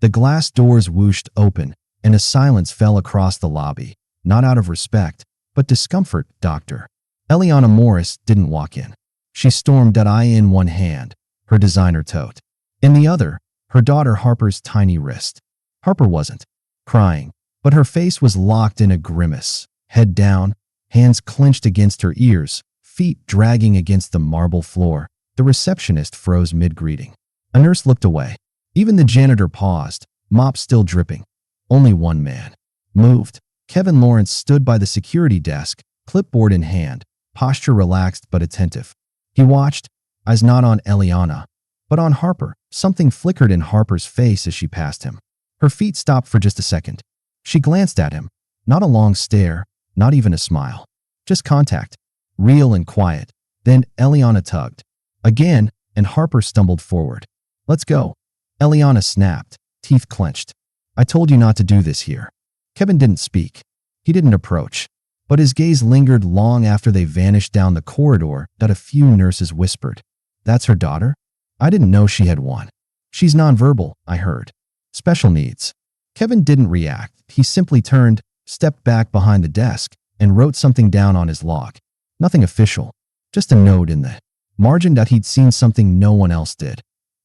The glass doors whooshed open, and a silence fell across the lobby, not out of respect, but discomfort. Dr. Eliana Morris didn't walk in. She stormed at I in one hand, her designer tote. In the other, her daughter Harper's tiny wrist. Harper wasn't crying, but her face was locked in a grimace, head down, hands clenched against her ears, feet dragging against the marble floor. The receptionist froze mid-greeting. A nurse looked away. Even the janitor paused, mop still dripping. Only one man moved. Kevin Lawrence stood by the security desk, clipboard in hand, posture relaxed but attentive. He watched, eyes not on Eliana, but on Harper. Something flickered in Harper's face as she passed him. Her feet stopped for just a second. She glanced at him, not a long stare, not even a smile. Just contact, real and quiet. Then Eliana tugged. Again, and Harper stumbled forward. "Let's go." Eliana snapped, teeth clenched. "I told you not to do this here." Kevin didn't speak. He didn't approach. But his gaze lingered long after they vanished down the corridor. That a few nurses whispered, "That's her daughter? I didn't know she had one. She's nonverbal, I heard. Special needs." Kevin didn't react. He simply turned, stepped back behind the desk, and wrote something down on his log. Nothing official, just a note in the margin that he'd seen something no one else did.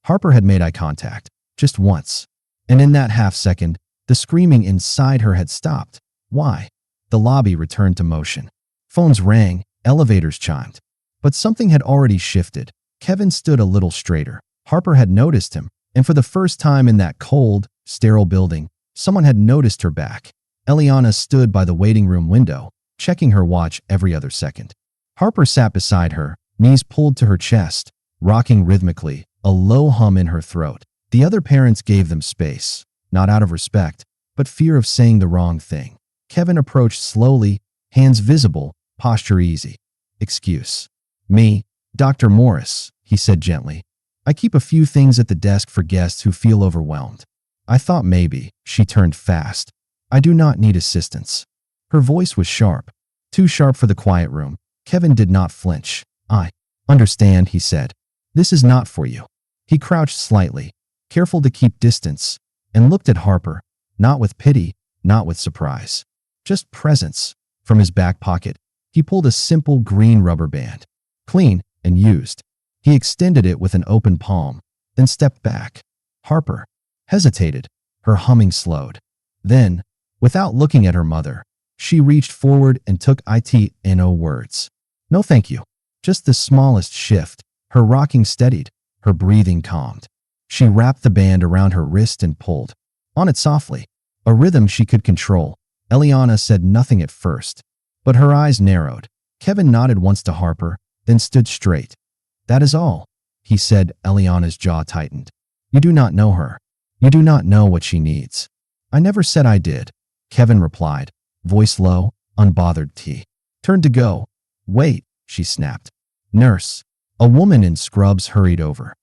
Harper had made eye contact, just once. And in that half second, the screaming inside her had stopped. Why? The lobby returned to motion. Phones rang, elevators chimed. But something had already shifted. Kevin stood a little straighter. Harper had noticed him, and for the first time in that cold, sterile building, someone had noticed her back. Eliana stood by the waiting room window, checking her watch every other second. Harper sat beside her, knees pulled to her chest, rocking rhythmically, a low hum in her throat. The other parents gave them space, not out of respect, but fear of saying the wrong thing. Kevin approached slowly, hands visible, posture easy. "Excuse me, Dr. Morris," he said gently. "I keep a few things at the desk for guests who feel overwhelmed. I thought maybe." She turned fast. "I do not need assistance." Her voice was sharp, too sharp for the quiet room. Kevin did not flinch. "I understand," he said. "This is not for you." He crouched slightly, careful to keep distance, and looked at Harper, not with pity, not with surprise. Just presence. From his back pocket, he pulled a simple green rubber band, clean and used. He extended it with an open palm, then stepped back. Harper hesitated, her humming slowed. Then, without looking at her mother, she reached forward and took it in words. "No thank you." Just the smallest shift. Her rocking steadied, her breathing calmed. She wrapped the band around her wrist and pulled on it softly, a rhythm she could control. Eliana said nothing at first, but her eyes narrowed. Kevin nodded once to Harper, then stood straight. "That is all," he said. Eliana's jaw tightened. "You do not know her. You do not know what she needs." "I never said I did," Kevin replied, voice low, unbothered. Turned to go. "Wait," she snapped. "Nurse." A woman in scrubs hurried over.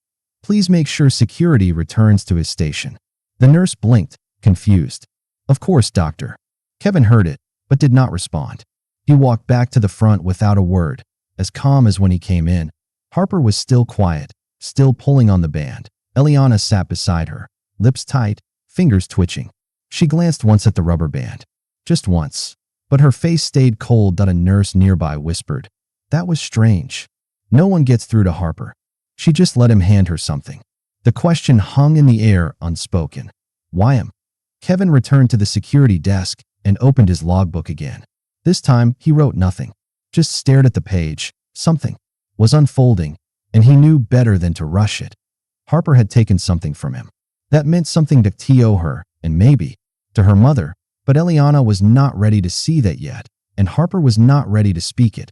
"Please make sure security returns to his station." The nurse blinked, confused. "Of course, doctor." Kevin heard it, but did not respond. He walked back to the front without a word, as calm as when he came in. Harper was still quiet, still pulling on the band. Eliana sat beside her, lips tight, fingers twitching. She glanced once at the rubber band. Just once. But her face stayed cold. A nurse nearby whispered, "That was strange. No one gets through to Harper." She just let him hand her something. The question hung in the air, unspoken. "Why him?" Kevin returned to the security desk and opened his logbook again. This time, he wrote nothing, just stared at the page. Something was unfolding, and he knew better than to rush it. Harper had taken something from him. That meant something to her, and maybe to her mother, but Eliana was not ready to see that yet, and Harper was not ready to speak it.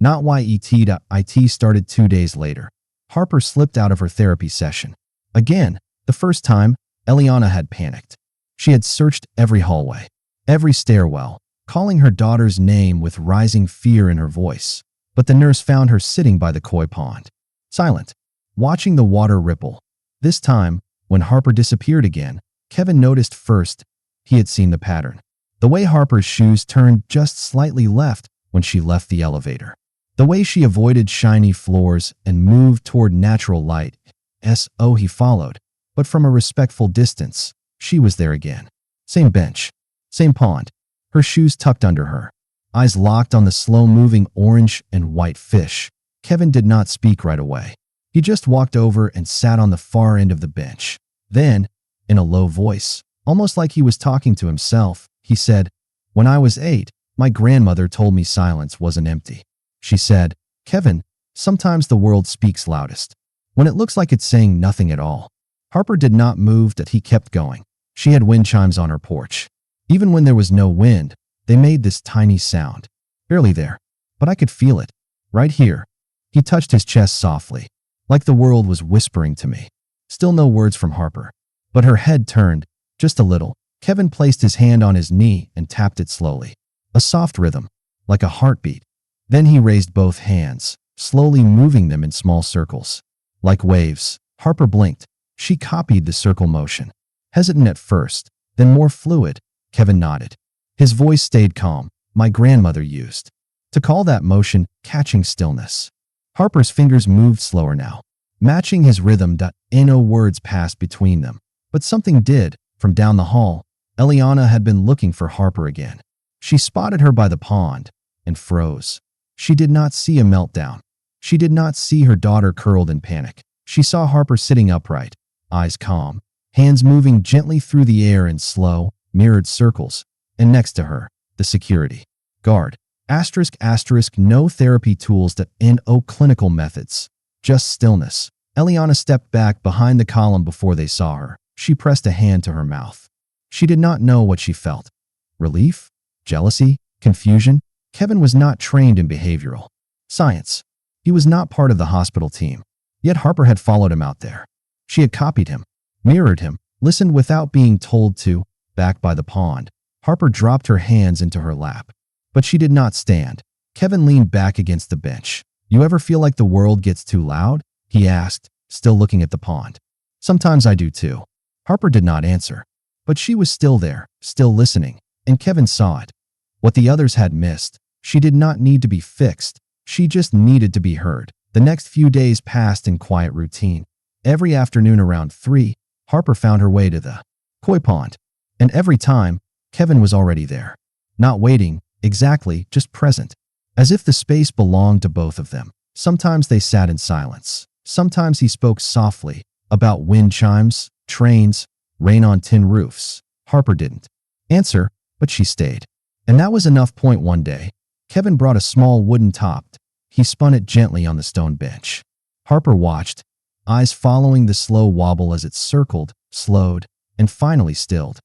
Not why it started 2 days later. Harper slipped out of her therapy session. Again, the first time, Eliana had panicked. She had searched every hallway, every stairwell, calling her daughter's name with rising fear in her voice. But the nurse found her sitting by the koi pond, silent, watching the water ripple. This time, when Harper disappeared again, Kevin noticed first. He had seen the pattern. The way Harper's shoes turned just slightly left when she left the elevator. The way she avoided shiny floors and moved toward natural light. He followed, but from a respectful distance. She was there again. Same bench. Same pond. Her shoes tucked under her. Eyes locked on the slow-moving orange and white fish. Kevin did not speak right away. He just walked over and sat on the far end of the bench. Then, in a low voice, almost like he was talking to himself, he said, "When I was 8, my grandmother told me silence wasn't empty. She said, 'Kevin, sometimes the world speaks loudest when it looks like it's saying nothing at all.'" Harper did not move, that he kept going. She had wind chimes on her porch. Even when there was no wind, they made this tiny sound. Barely there, but I could feel it. Right here. He touched his chest softly, like the world was whispering to me. Still no words from Harper, but her head turned, just a little. Kevin placed his hand on his knee and tapped it slowly. A soft rhythm, like a heartbeat. Then he raised both hands, slowly moving them in small circles. Like waves. Harper blinked. She copied the circle motion. Hesitant at first, then more fluid. Kevin nodded. His voice stayed calm. "My grandmother used to call that motion catching stillness." Harper's fingers moved slower now, matching his rhythm. No words passed between them, but something did. From down the hall, Eliana had been looking for Harper again. She spotted her by the pond and froze. She did not see a meltdown. She did not see her daughter curled in panic. She saw Harper sitting upright, eyes calm, hands moving gently through the air in slow, mirrored circles, and next to her, the security guard. ***, no therapy tools. No clinical methods. Just stillness. Eliana stepped back behind the column before they saw her. She pressed a hand to her mouth. She did not know what she felt. Relief? Jealousy? Confusion? Kevin was not trained in behavioral science. He was not part of the hospital team. Yet Harper had followed him out there. She had copied him, mirrored him, listened without being told to. Back by the pond, Harper dropped her hands into her lap. But she did not stand. Kevin leaned back against the bench. "You ever feel like the world gets too loud?" he asked, still looking at the pond. "Sometimes I do too." Harper did not answer. But she was still there, still listening, and Kevin saw it. What the others had missed. She did not need to be fixed. She just needed to be heard. The next few days passed in quiet routine. Every afternoon around 3, Harper found her way to the koi pond. And every time, Kevin was already there. Not waiting, exactly, just present. As if the space belonged to both of them. Sometimes they sat in silence. Sometimes he spoke softly about wind chimes, trains, rain on tin roofs. Harper didn't answer, but she stayed. And that was enough. One day, Kevin brought a small wooden top. He spun it gently on the stone bench. Harper watched, eyes following the slow wobble as it circled, slowed, and finally stilled.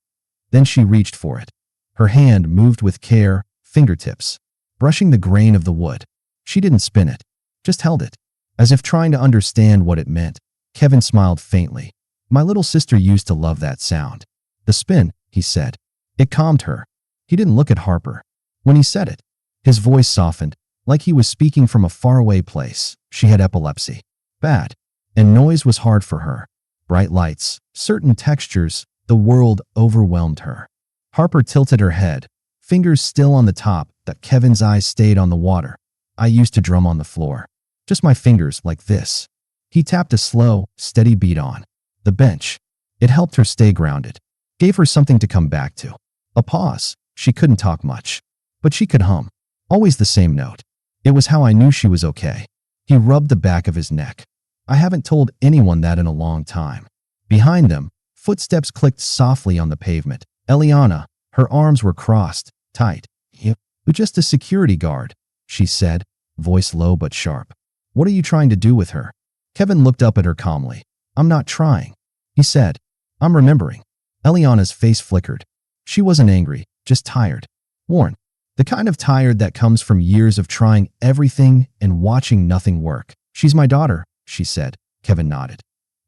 Then she reached for it. Her hand moved with care, fingertips brushing the grain of the wood. She didn't spin it, just held it, as if trying to understand what it meant. Kevin smiled faintly. "My little sister used to love that sound." "The spin," he said. It calmed her. He didn't look at Harper. When he said it, his voice softened, like he was speaking from a faraway place. She had epilepsy. Bad. And noise was hard for her. Bright lights, certain textures, the world overwhelmed her. Harper tilted her head, fingers still on the top. That Kevin's eyes stayed on the water. "I used to drum on the floor. Just my fingers, like this." He tapped a slow, steady beat on the bench. It helped her stay grounded. Gave her something to come back to. A pause. She couldn't talk much, but she could hum. Always the same note. "It was how I knew she was okay." He rubbed the back of his neck. "I haven't told anyone that in a long time." Behind them, footsteps clicked softly on the pavement. Eliana, her arms were crossed, tight. "You're just a security guard," she said, voice low but sharp. "What are you trying to do with her?" Kevin looked up at her calmly. "I'm not trying," he said. "I'm remembering." Eliana's face flickered. She wasn't angry, just tired. Worn. The kind of tired that comes from years of trying everything and watching nothing work. "She's my daughter," she said. Kevin nodded.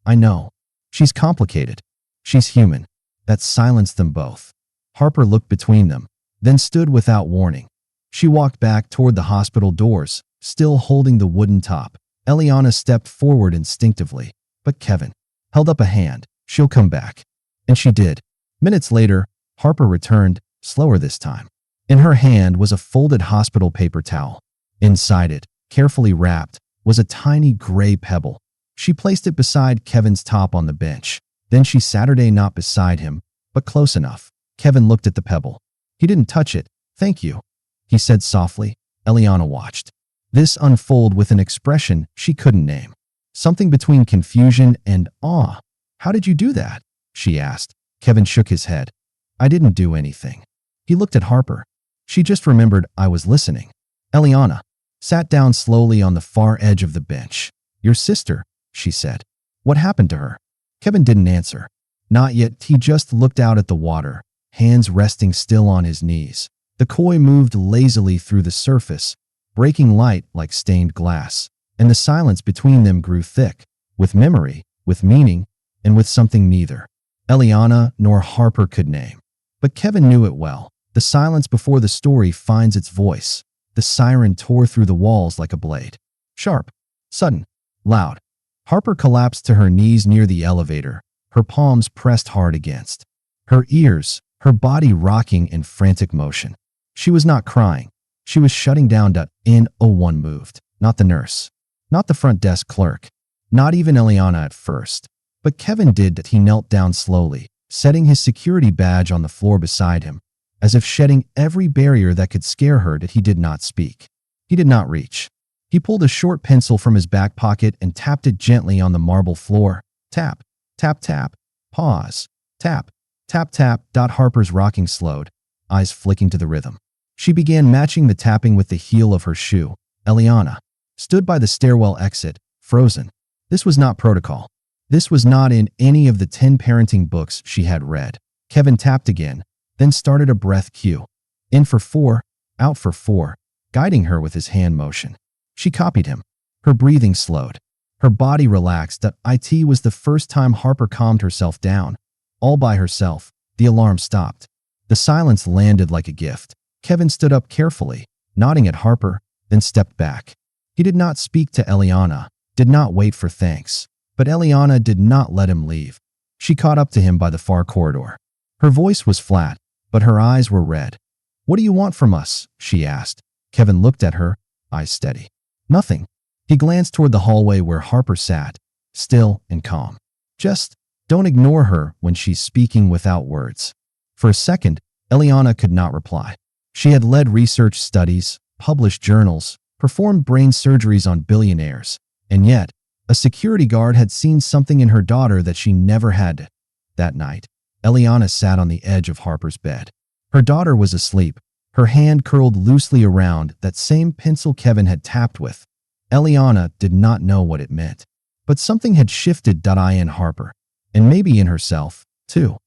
"I know. She's complicated. She's human." That silenced them both. Harper looked between them, then stood without warning. She walked back toward the hospital doors, still holding the wooden top. Eliana stepped forward instinctively, but Kevin held up a hand. "She'll come back." And she did. Minutes later, Harper returned, slower this time. In her hand was a folded hospital paper towel. Inside it, carefully wrapped, was a tiny gray pebble. She placed it beside Kevin's top on the bench. Then she Saturday not beside him, but close enough. Kevin looked at the pebble. He didn't touch it. Thank you, he said softly. Eliana watched this unfold with an expression she couldn't name. Something between confusion and awe. How did you do that? She asked. Kevin shook his head. I didn't do anything. He looked at Harper. She just remembered I was listening. Eliana sat down slowly on the far edge of the bench. Your sister, she said. What happened to her? Kevin didn't answer. Not yet. He just looked out at the water, hands resting still on his knees. The koi moved lazily through the surface, breaking light like stained glass, and the silence between them grew thick, with memory, with meaning, and with something neither Eliana nor Harper could name. But Kevin knew it well. The silence before the story finds its voice. The siren tore through the walls like a blade. Sharp, sudden, loud. Harper collapsed to her knees near the elevator, her palms pressed hard against her ears, her body rocking in frantic motion. She was not crying. She was shutting down. No one moved. Not the nurse. Not the front desk clerk. Not even Eliana at first. But Kevin did that. He knelt down slowly, setting his security badge on the floor beside him, as if shedding every barrier that could scare her. That he did not speak. He did not reach. He pulled a short pencil from his back pocket and tapped it gently on the marble floor. Tap, tap, tap. Pause. Tap, tap, tap. Harper's rocking slowed, eyes flicking to the rhythm. She began matching the tapping with the heel of her shoe. Eliana stood by the stairwell exit, frozen. This was not protocol. This was not in any of the 10 parenting books she had read. Kevin tapped again, then started a breath cue. In for 4, out for 4, guiding her with his hand motion. She copied him. Her breathing slowed. Her body relaxed. It was the first time Harper calmed herself down. All by herself. The alarm stopped. The silence landed like a gift. Kevin stood up carefully, nodding at Harper, then stepped back. He did not speak to Eliana, did not wait for thanks. But Eliana did not let him leave. She caught up to him by the far corridor. Her voice was flat, but her eyes were red. What do you want from us? She asked. Kevin looked at her, eyes steady. Nothing. He glanced toward the hallway where Harper sat, still and calm. Just don't ignore her when she's speaking without words. For a second, Eliana could not reply. She had led research studies, published journals, performed brain surgeries on billionaires, and yet, a security guard had seen something in her daughter that she never had. That night, Eliana sat on the edge of Harper's bed. Her daughter was asleep, her hand curled loosely around that same pencil Kevin had tapped with. Eliana did not know what it meant, but something had shifted in Harper, and maybe in herself, too.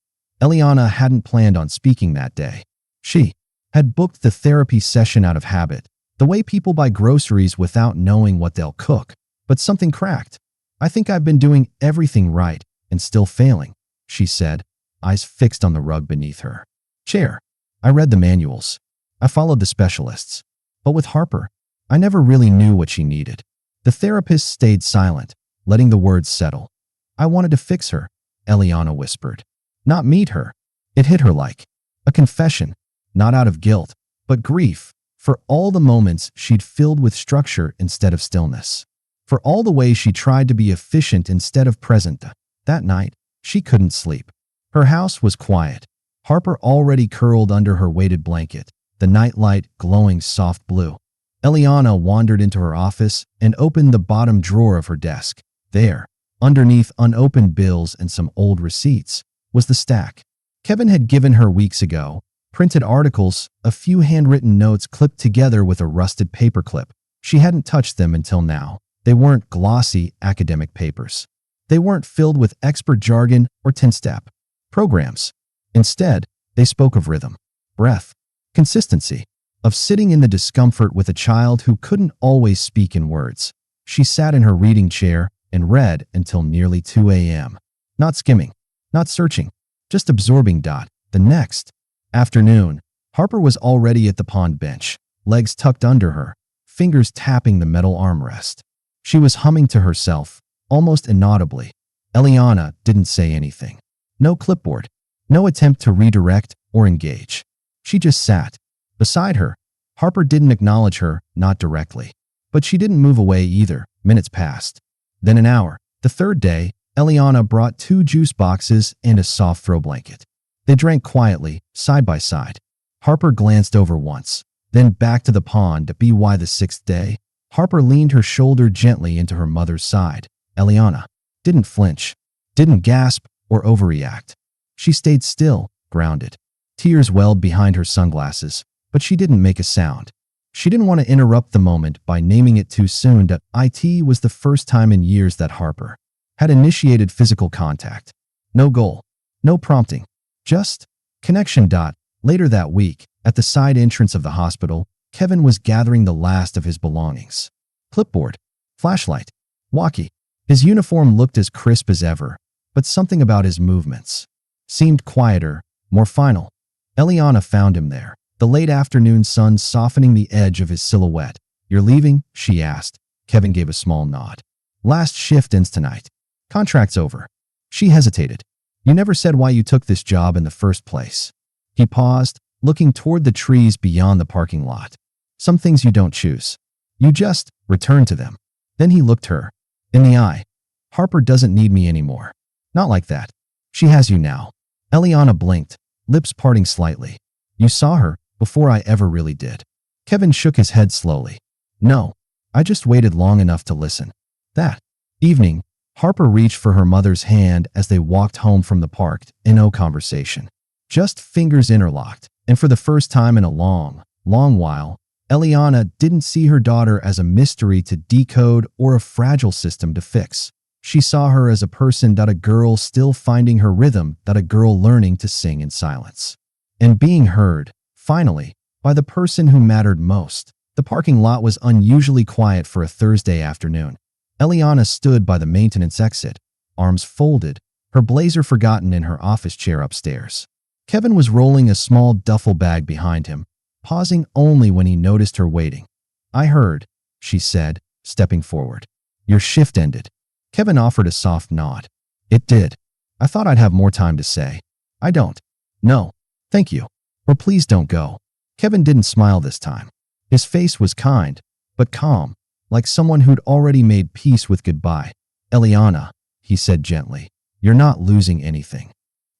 Eliana hadn't planned on speaking that day. She had booked the therapy session out of habit, the way people buy groceries without knowing what they'll cook. But something cracked. I think I've been doing everything right and still failing, she said, eyes fixed on the rug beneath her chair. I read the manuals. I followed the specialists. But with Harper, I never really knew what she needed. The therapist stayed silent, letting the words settle. I wanted to fix her, Eliana whispered. Not meet her. It hit her like a confession, not out of guilt, but grief, for all the moments she'd filled with structure instead of stillness. For all the ways she tried to be efficient instead of present. That night, she couldn't sleep. Her house was quiet. Harper already curled under her weighted blanket, the nightlight glowing soft blue. Eliana wandered into her office and opened the bottom drawer of her desk. There, underneath unopened bills and some old receipts, was the stack Kevin had given her weeks ago. Printed articles, a few handwritten notes clipped together with a rusted paperclip. She hadn't touched them until now. They weren't glossy academic papers. They weren't filled with expert jargon or 10-step programs. Instead, they spoke of rhythm, breath, consistency, of sitting in the discomfort with a child who couldn't always speak in words. She sat in her reading chair and read until nearly 2 a.m. Not skimming, not searching, just absorbing. The next afternoon, Harper was already at the pond bench, legs tucked under her, fingers tapping the metal armrest. She was humming to herself, almost inaudibly. Eliana didn't say anything. No clipboard, no attempt to redirect or engage. She just sat. Beside her, Harper didn't acknowledge her, not directly. But she didn't move away either. Minutes passed. Then an hour. The third day, Eliana brought 2 juice boxes and a soft throw blanket. They drank quietly, side by side. Harper glanced over once, then back to the pond to be the sixth day. Harper leaned her shoulder gently into her mother's side. Eliana didn't flinch, didn't gasp or overreact. She stayed still, grounded. Tears welled behind her sunglasses, but she didn't make a sound. She didn't want to interrupt the moment by naming it too soon. It was the first time in years that Harper had initiated physical contact. No goal, no prompting, just connection. Later that week, at the side entrance of the hospital, Kevin was gathering the last of his belongings. Clipboard, flashlight, walkie. His uniform looked as crisp as ever, but something about his movements seemed quieter, more final. Eliana found him there, the late afternoon sun softening the edge of his silhouette. "You're leaving?" she asked. Kevin gave a small nod. "Last shift ends tonight. Contract's over." She hesitated. "You never said why you took this job in the first place." He paused, looking toward the trees beyond the parking lot. "Some things you don't choose. You just return to them." Then he looked her in the eye. "Harper doesn't need me anymore. Not like that. She has you now." Eliana blinked, lips parting slightly. "You saw her before I ever really did." Kevin shook his head slowly. "No, I just waited long enough to listen." That evening, Harper reached for her mother's hand as they walked home from the park. No conversation, just fingers interlocked. And for the first time in a long, long while, Eliana didn't see her daughter as a mystery to decode or a fragile system to fix. She saw her as a person, a girl still finding her rhythm, a girl learning to sing in silence and being heard, finally, by the person who mattered most. The parking lot was unusually quiet for a Thursday afternoon. Eliana stood by the maintenance exit, arms folded, her blazer forgotten in her office chair upstairs. Kevin was rolling a small duffel bag behind him, pausing only when he noticed her waiting. "I heard," she said, stepping forward. "Your shift ended." Kevin offered a soft nod. "It did. I thought I'd have more time to say. I don't. No, thank you. Or please don't go." Kevin didn't smile this time. His face was kind, but calm, like someone who'd already made peace with goodbye. "Eliana," he said gently, "you're not losing anything."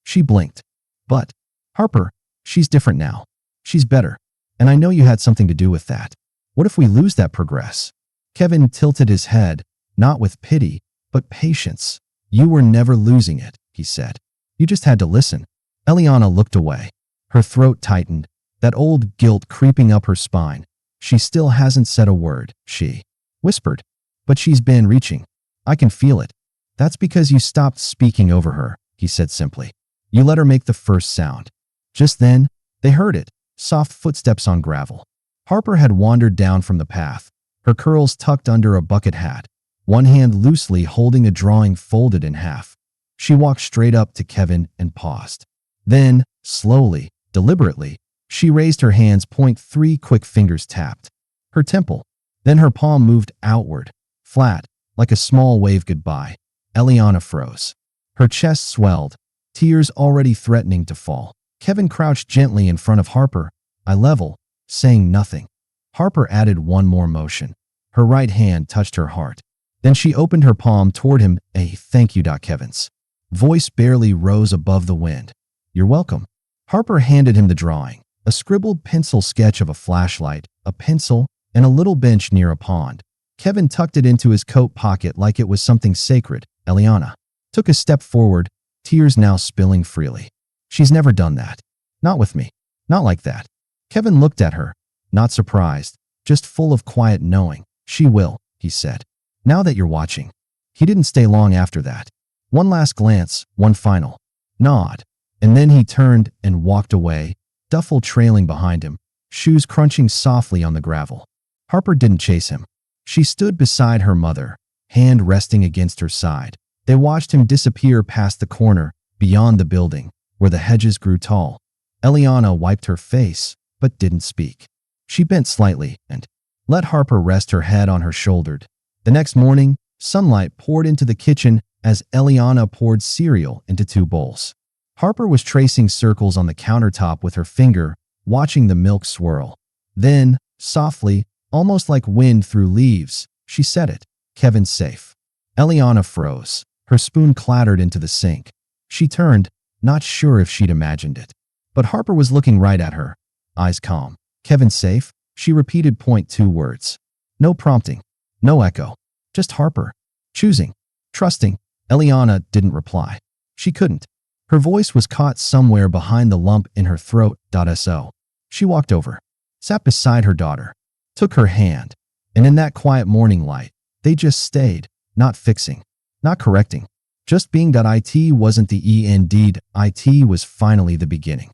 She blinked. "But, Harper, she's different now. She's better. And I know you had something to do with that. What if we lose that progress?" Kevin tilted his head, not with pity, but patience. "You were never losing it," he said. "You just had to listen." Eliana looked away. Her throat tightened, that old guilt creeping up her spine. "She still hasn't said a word," she whispered. "But she's been reaching. I can feel it." "That's because you stopped speaking over her," he said simply. "You let her make the first sound." Just then, they heard it, soft footsteps on gravel. Harper had wandered down from the path, her curls tucked under a bucket hat, one hand loosely holding a drawing folded in half. She walked straight up to Kevin and paused. Then, slowly, deliberately, she raised her hands. 3 quick fingers tapped her temple. Then her palm moved outward, flat, like a small wave goodbye. Eliana froze. Her chest swelled, tears already threatening to fall. Kevin crouched gently in front of Harper, eye level, saying nothing. Harper added one more motion. Her right hand touched her heart. Then she opened her palm toward him. "A thank you." Kevin's voice barely rose above the wind. "You're welcome." Harper handed him the drawing, a scribbled pencil sketch of a flashlight, a pencil, and a little bench near a pond. Kevin tucked it into his coat pocket like it was something sacred. Eliana took a step forward, tears now spilling freely. "She's never done that. Not with me. Not like that." Kevin looked at her, not surprised, just full of quiet knowing. "She will," he said. "Now that you're watching." He didn't stay long after that. One last glance, one final nod, and then he turned and walked away, duffel trailing behind him, shoes crunching softly on the gravel. Harper didn't chase him. She stood beside her mother, hand resting against her side. They watched him disappear past the corner, beyond the building, where the hedges grew tall. Eliana wiped her face, but didn't speak. She bent slightly and let Harper rest her head on her shoulder. The next morning, sunlight poured into the kitchen as Eliana poured cereal into 2 bowls. Harper was tracing circles on the countertop with her finger, watching the milk swirl. Then, softly, almost like wind through leaves, she said it. "Kevin's safe." Eliana froze. Her spoon clattered into the sink. She turned, not sure if she'd imagined it. But Harper was looking right at her, eyes calm. Kevin safe? She repeated point two words. No prompting, no echo, just Harper. Choosing, trusting. Eliana didn't reply. She couldn't. Her voice was caught somewhere behind the lump in her throat. So she walked over, sat beside her daughter, took her hand, and in that quiet morning light, they just stayed, not fixing, not correcting, just being. It wasn't the end. It was finally the beginning.